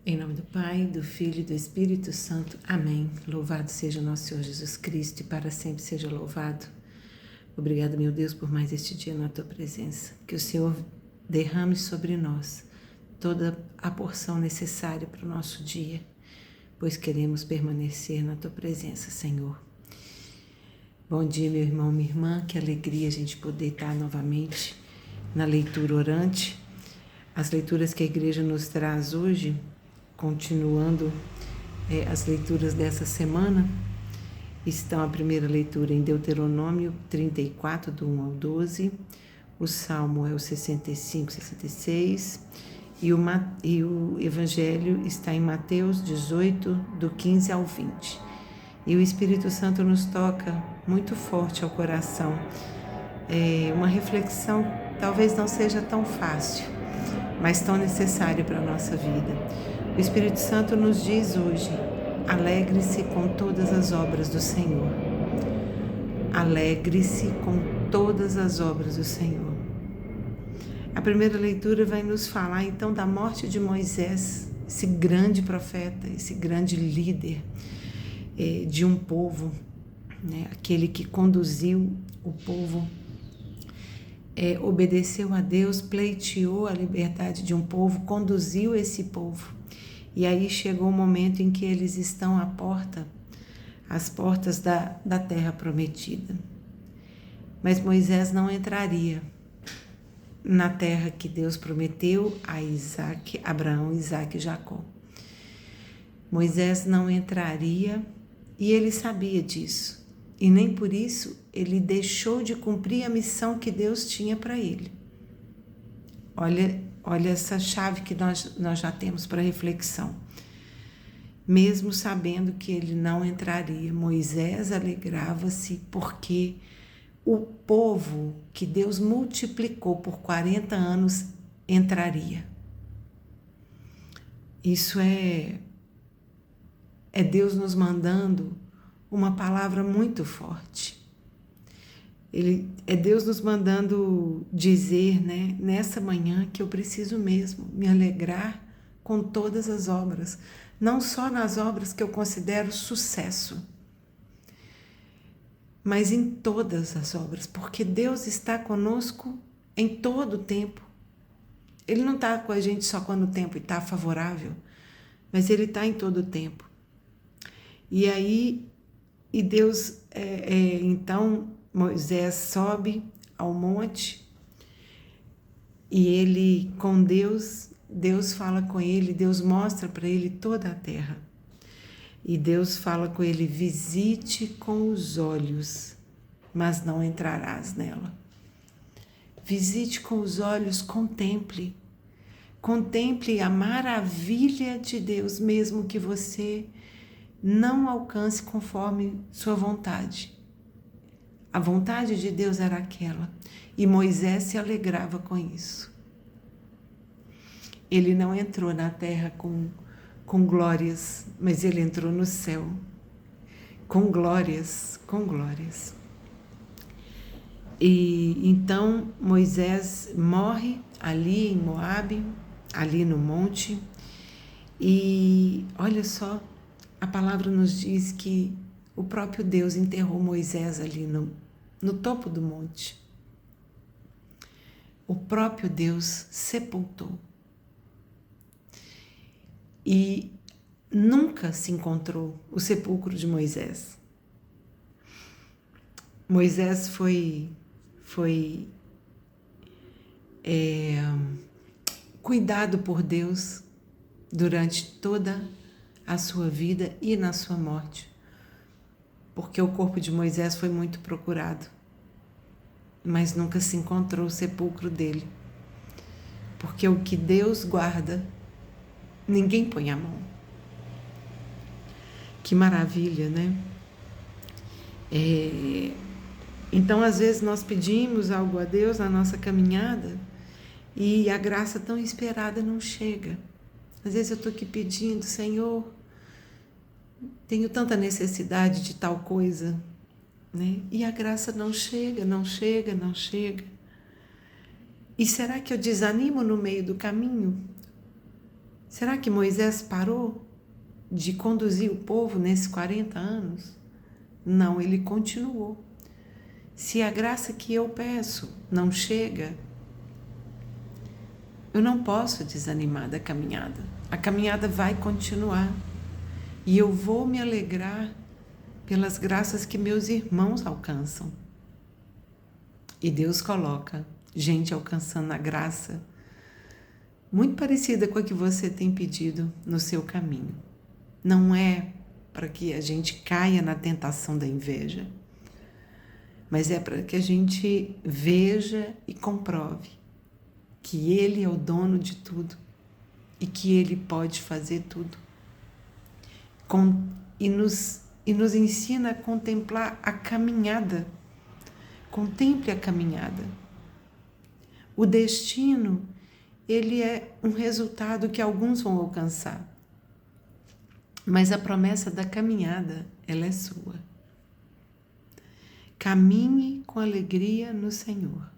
Em nome do Pai, do Filho e do Espírito Santo. Amém. Louvado seja o nosso Senhor Jesus Cristo e para sempre seja louvado. Obrigado, meu Deus, por mais este dia na Tua presença. Que o Senhor derrame sobre nós toda a porção necessária para o nosso dia, pois queremos permanecer na Tua presença, Senhor. Bom dia, meu irmão, minha irmã. Que alegria a gente poder estar novamente na leitura orante. As leituras que a igreja nos traz hoje, continuando as leituras dessa semana, estão a primeira leitura em Deuteronômio 34, do 1 ao 12, o Salmo é o 65, 66, e o Evangelho está em Mateus 18, do 15 ao 20. E o Espírito Santo nos toca muito forte ao coração. Uma reflexão talvez não seja tão fácil, mas tão necessária para a nossa vida. O Espírito Santo nos diz hoje: alegre-se com todas as obras do Senhor. Alegre-se com todas as obras do Senhor. A primeira leitura vai nos falar então da morte de Moisés, esse grande profeta, esse grande líder de um povo, né? Aquele que conduziu o povo, obedeceu a Deus, pleiteou a liberdade de um povo, conduziu esse povo. E aí chegou o momento em que eles estão às portas da terra prometida. Mas Moisés não entraria na terra que Deus prometeu a Isaac, Abraão, Isaac e Jacó. Moisés não entraria e ele sabia disso. E nem por isso ele deixou de cumprir a missão que Deus tinha para ele. Olha essa chave que nós já temos para reflexão. Mesmo sabendo que ele não entraria, Moisés alegrava-se porque o povo que Deus multiplicou por 40 anos entraria. Isso é Deus nos mandando uma palavra muito forte. É Deus nos mandando dizer, né, nessa manhã, que eu preciso mesmo me alegrar com todas as obras, não só nas obras que eu considero sucesso, mas em todas as obras, porque Deus está conosco em todo o tempo. Ele não está com a gente só quando o tempo está favorável, mas Ele está em todo o tempo. E Deus, então, Moisés sobe ao monte e ele, com Deus fala com ele, Deus mostra para ele toda a terra. E Deus fala com ele: visite com os olhos, mas não entrarás nela. Visite com os olhos, contemple. Contemple a maravilha de Deus, mesmo que você não alcance conforme sua vontade. A vontade de Deus era aquela, e Moisés se alegrava com isso. Ele não entrou na terra com glórias, mas ele entrou no céu com glórias, com glórias. E então Moisés morre ali em Moabe, ali no monte, e olha só, a palavra nos diz que o próprio Deus enterrou Moisés ali no topo do monte. O próprio Deus sepultou. E nunca se encontrou o sepulcro de Moisés. Moisés foi cuidado por Deus durante toda a sua vida e na sua morte, porque o corpo de Moisés foi muito procurado, mas nunca se encontrou o sepulcro dele, porque o que Deus guarda, ninguém põe a mão. Que maravilha, né? Então, às vezes, nós pedimos algo a Deus na nossa caminhada e a graça tão esperada não chega. Às vezes eu estou aqui pedindo: Senhor, tenho tanta necessidade de tal coisa, né? E a graça não chega, não chega, não chega. E será que eu desanimo no meio do caminho? Será que Moisés parou de conduzir o povo nesses 40 anos? Não, ele continuou. Se a graça que eu peço não chega, eu não posso desanimar da caminhada. A caminhada vai continuar. E eu vou me alegrar pelas graças que meus irmãos alcançam. E Deus coloca gente alcançando a graça muito parecida com a que você tem pedido no seu caminho. Não é para que a gente caia na tentação da inveja, mas é para que a gente veja e comprove que Ele é o dono de tudo e que Ele pode fazer tudo. E nos ensina a contemplar a caminhada. Contemple a caminhada. O destino, ele é um resultado que alguns vão alcançar. Mas a promessa da caminhada, ela é sua. Caminhe com alegria no Senhor.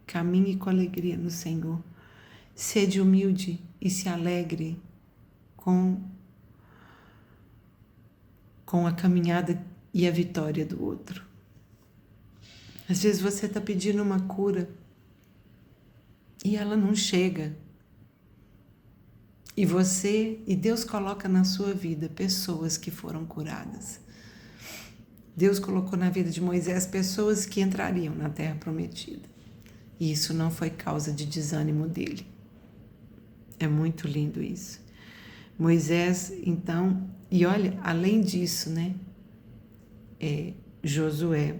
Caminhe com alegria no Senhor. Sede humilde e se alegre com a caminhada e a vitória do outro. Às vezes você está pedindo uma cura e ela não chega. E Deus coloca na sua vida pessoas que foram curadas. Deus colocou na vida de Moisés pessoas que entrariam na terra prometida. E isso não foi causa de desânimo dele. É muito lindo isso. Moisés, então, e olha, além disso, né, Josué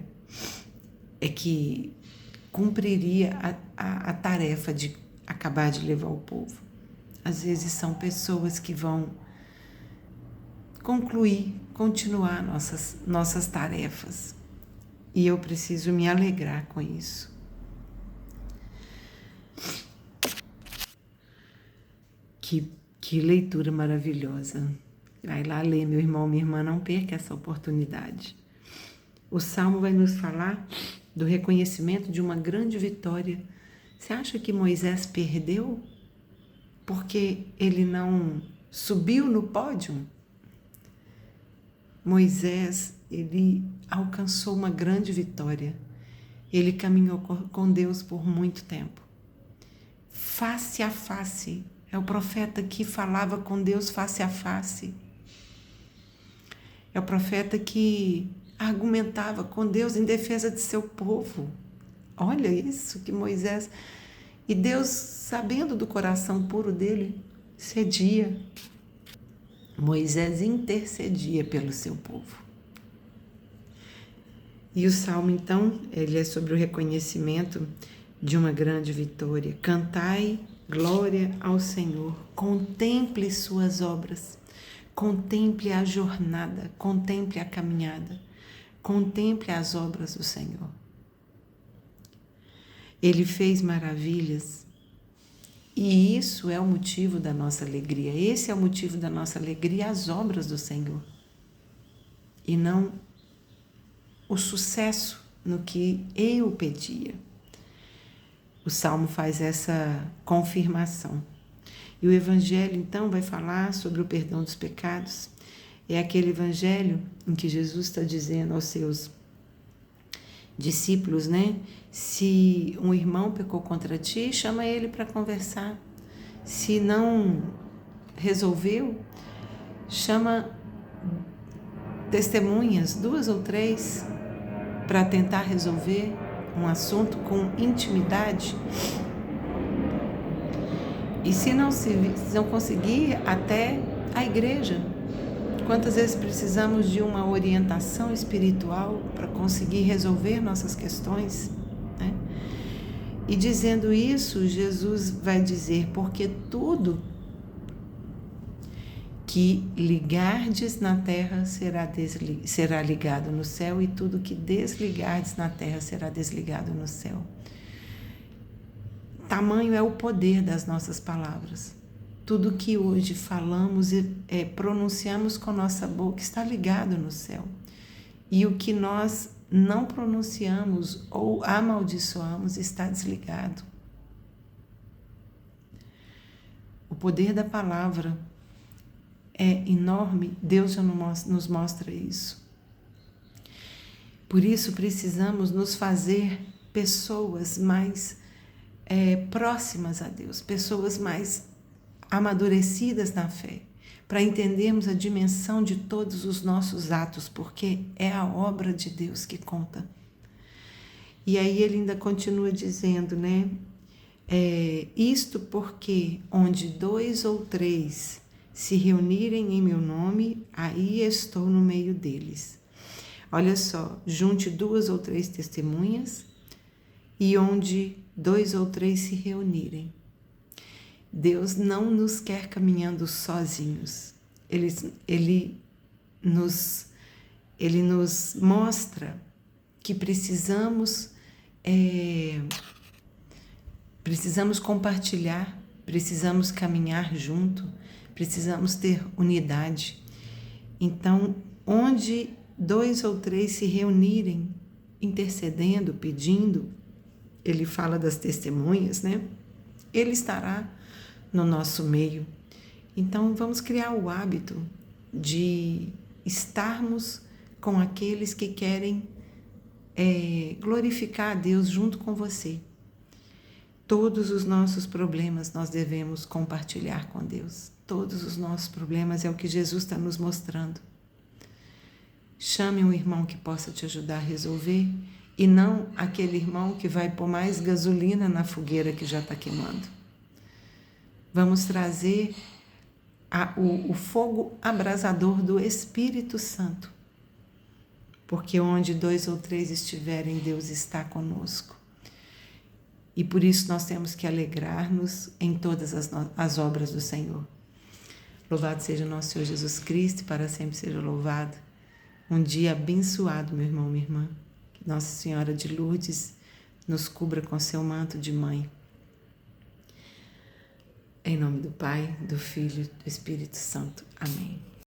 é que cumpriria a tarefa de acabar de levar o povo. Às vezes são pessoas que vão continuar nossas tarefas. E eu preciso me alegrar com isso. Que leitura maravilhosa. Vai lá ler, meu irmão, minha irmã, não perca essa oportunidade. O Salmo vai nos falar do reconhecimento de uma grande vitória. Você acha que Moisés perdeu porque ele não subiu no pódio? Moisés, ele alcançou uma grande vitória. Ele caminhou com Deus por muito tempo. Face a face. É o profeta que falava com Deus face a face. É o profeta que argumentava com Deus em defesa de seu povo. Olha isso que Moisés... E Deus, sabendo do coração puro dele, cedia. Moisés intercedia pelo seu povo. E o Salmo, então, ele é sobre o reconhecimento de uma grande vitória. Cantai glória ao Senhor, contemple suas obras, contemple a jornada, contemple a caminhada, contemple as obras do Senhor. Ele fez maravilhas e isso é o motivo da nossa alegria. Esse é o motivo da nossa alegria, as obras do Senhor. E não o sucesso no que eu pedia. O Salmo faz essa confirmação. E o Evangelho, então, vai falar sobre o perdão dos pecados. É aquele Evangelho em que Jesus está dizendo aos seus discípulos, né? Se um irmão pecou contra ti, chama ele para conversar. Se não resolveu, chama testemunhas, 2 ou 3, para tentar resolver um assunto com intimidade. E se não conseguir, até a igreja. Quantas vezes precisamos de uma orientação espiritual para conseguir resolver nossas questões, né? E dizendo isso, Jesus vai dizer, porque tudo que ligardes na terra será ligado no céu, e tudo que desligardes na terra será desligado no céu. Tamanho é o poder das nossas palavras. Tudo que hoje falamos e pronunciamos com nossa boca está ligado no céu. E o que nós não pronunciamos ou amaldiçoamos está desligado. O poder da palavra é enorme. Deus já nos mostra isso. Por isso precisamos nos fazer pessoas mais próximas a Deus, pessoas mais amadurecidas na fé, para entendermos a dimensão de todos os nossos atos, porque é a obra de Deus que conta. E aí ele ainda continua dizendo, né? Isto porque onde 2 ou 3 se reunirem em meu nome, aí estou no meio deles. Olha só, junte 2 ou 3 testemunhas e onde 2 ou 3 se reunirem. Deus não nos quer caminhando sozinhos. Ele nos mostra que precisamos compartilhar, precisamos caminhar junto, precisamos ter unidade. Então, onde 2 ou 3 se reunirem, intercedendo, pedindo, ele fala das testemunhas, né? Ele estará no nosso meio. Então, vamos criar o hábito de estarmos com aqueles que querem glorificar a Deus junto com você. Todos os nossos problemas nós devemos compartilhar com Deus. Todos os nossos problemas é o que Jesus está nos mostrando. Chame um irmão que possa te ajudar a resolver e não aquele irmão que vai pôr mais gasolina na fogueira que já está queimando. Vamos trazer o fogo abrasador do Espírito Santo, porque onde 2 ou 3 estiverem, Deus está conosco. E por isso nós temos que alegrar-nos em todas as obras do Senhor. Louvado seja nosso Senhor Jesus Cristo, para sempre seja louvado. Um dia abençoado, meu irmão, minha irmã. Que Nossa Senhora de Lourdes nos cubra com seu manto de mãe. Em nome do Pai, do Filho e do Espírito Santo. Amém.